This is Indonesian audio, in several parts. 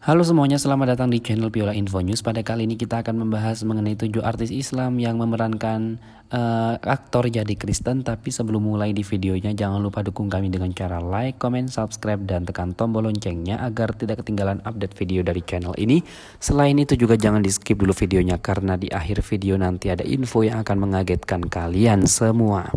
Halo semuanya, selamat datang di channel Piola Info News. Pada kali ini kita akan membahas mengenai 7 artis Islam yang memerankan aktor jadi Kristen. Tapi sebelum mulai di videonya, jangan lupa dukung kami dengan cara like, comment, subscribe, dan tekan tombol loncengnya agar tidak ketinggalan update video dari channel ini. Selain itu juga jangan di skip dulu videonya, karena di akhir video nanti ada info yang akan mengagetkan kalian semua.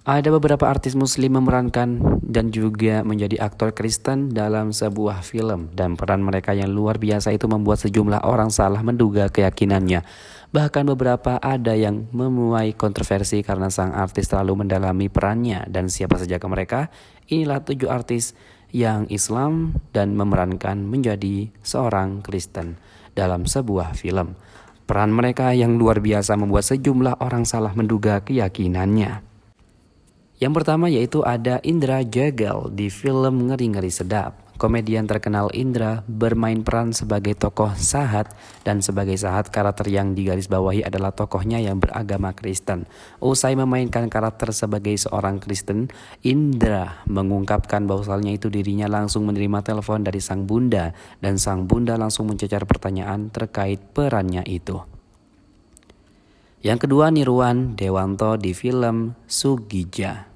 Ada beberapa artis muslim memerankan dan juga menjadi aktor Kristen dalam sebuah film, dan peran mereka yang luar biasa itu membuat sejumlah orang salah menduga keyakinannya. Bahkan beberapa ada yang menuai kontroversi karena sang artis terlalu mendalami perannya. Dan siapa saja mereka? Inilah 7 artis yang Islam dan memerankan menjadi seorang Kristen dalam sebuah film. Peran mereka yang luar biasa membuat sejumlah orang salah menduga keyakinannya. Yang pertama yaitu ada Indra Jagal di film Ngeri-Ngeri Sedap. Komedian terkenal Indra bermain peran sebagai tokoh Sahat, dan sebagai Sahat karakter yang digarisbawahi adalah tokohnya yang beragama Kristen. Usai memainkan karakter sebagai seorang Kristen, Indra mengungkapkan bahwasannya itu dirinya langsung menerima telepon dari sang bunda, dan sang bunda langsung mencecar pertanyaan terkait perannya itu. Yang kedua, Nirwan Dewanto di film Sugija.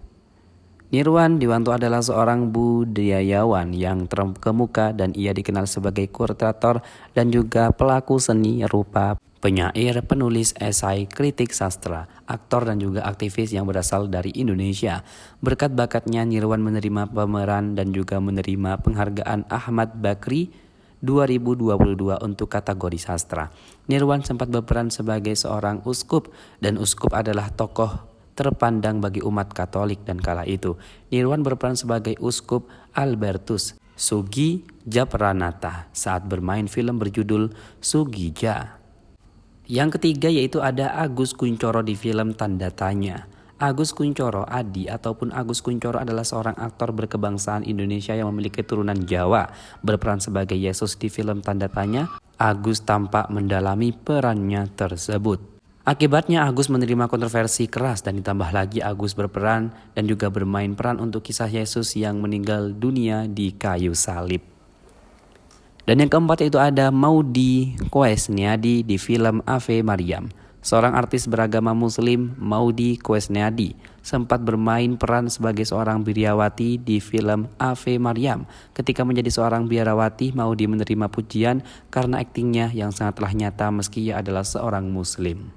Nirwan Dewanto adalah seorang budayawan yang terkemuka, dan ia dikenal sebagai kurator dan juga pelaku seni rupa, penyair, penulis esai, kritik sastra, aktor, dan juga aktivis yang berasal dari Indonesia. Berkat bakatnya, Nirwan menerima pemeran dan juga menerima penghargaan Ahmad Bakri 2022 untuk kategori sastra. Nirwan sempat berperan sebagai seorang uskup, dan uskup adalah tokoh terpandang bagi umat Katolik, dan kala itu Nirwan berperan sebagai uskup Albertus Sugi Japranata saat bermain film berjudul Sugija. Yang ketiga yaitu ada Agus Kuncoro di film Tanda Tanya. Agus Kuncoro Adi ataupun Agus Kuncoro adalah seorang aktor berkebangsaan Indonesia yang memiliki keturunan Jawa. Berperan sebagai Yesus di film Tanda Tanya, Agus tampak mendalami perannya tersebut. Akibatnya Agus menerima kontroversi keras, dan ditambah lagi Agus berperan dan juga bermain peran untuk kisah Yesus yang meninggal dunia di kayu salib. Dan yang keempat yaitu ada Maudy Koesnaedi di film Ave Maryam. Seorang artis beragama muslim, Maudy Koesnaedi, sempat bermain peran sebagai seorang biarawati di film Ave Maryam. Ketika menjadi seorang biarawati, Maudy menerima pujian karena aktingnya yang sangatlah nyata meski ia adalah seorang muslim.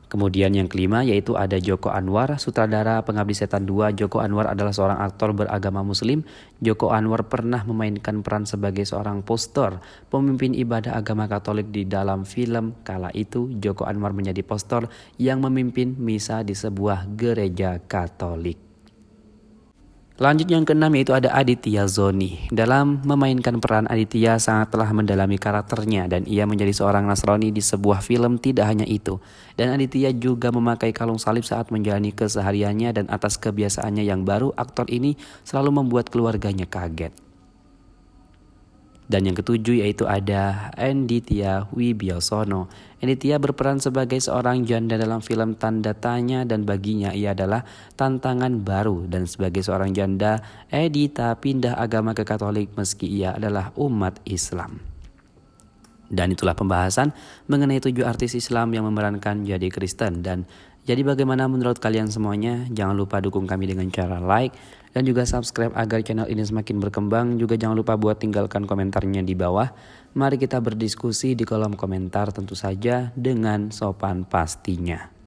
Kemudian yang kelima yaitu ada Joko Anwar, sutradara Pengabdi Setan 2. Joko Anwar adalah seorang aktor beragama muslim. Joko Anwar pernah memainkan peran sebagai seorang pastor, pemimpin ibadah agama Katolik di dalam film. Kala itu Joko Anwar menjadi pastor yang memimpin misa di sebuah gereja Katolik. Lanjut yang keenam yaitu ada Aditya Zoni. Dalam memainkan peran, Aditya sangat telah mendalami karakternya, dan ia menjadi seorang Nasrani di sebuah film. Tidak hanya itu, dan Aditya juga memakai kalung salib saat menjalani kesehariannya, dan atas kebiasaannya yang baru, aktor ini selalu membuat keluarganya kaget. Dan yang ketujuh yaitu ada Enditya Wibisono. Enditya berperan sebagai seorang janda dalam film Tanda Tanya, dan baginya ia adalah tantangan baru. Dan sebagai seorang janda, Enditya pindah agama ke Katolik meski ia adalah umat Islam. Dan itulah pembahasan mengenai 7 artis Islam yang memerankan jadi Kristen. Dan jadi bagaimana menurut kalian semuanya? Jangan lupa dukung kami dengan cara like dan juga subscribe agar channel ini semakin berkembang. Juga jangan lupa buat tinggalkan komentarnya di bawah. Mari kita berdiskusi di kolom komentar, tentu saja dengan sopan pastinya.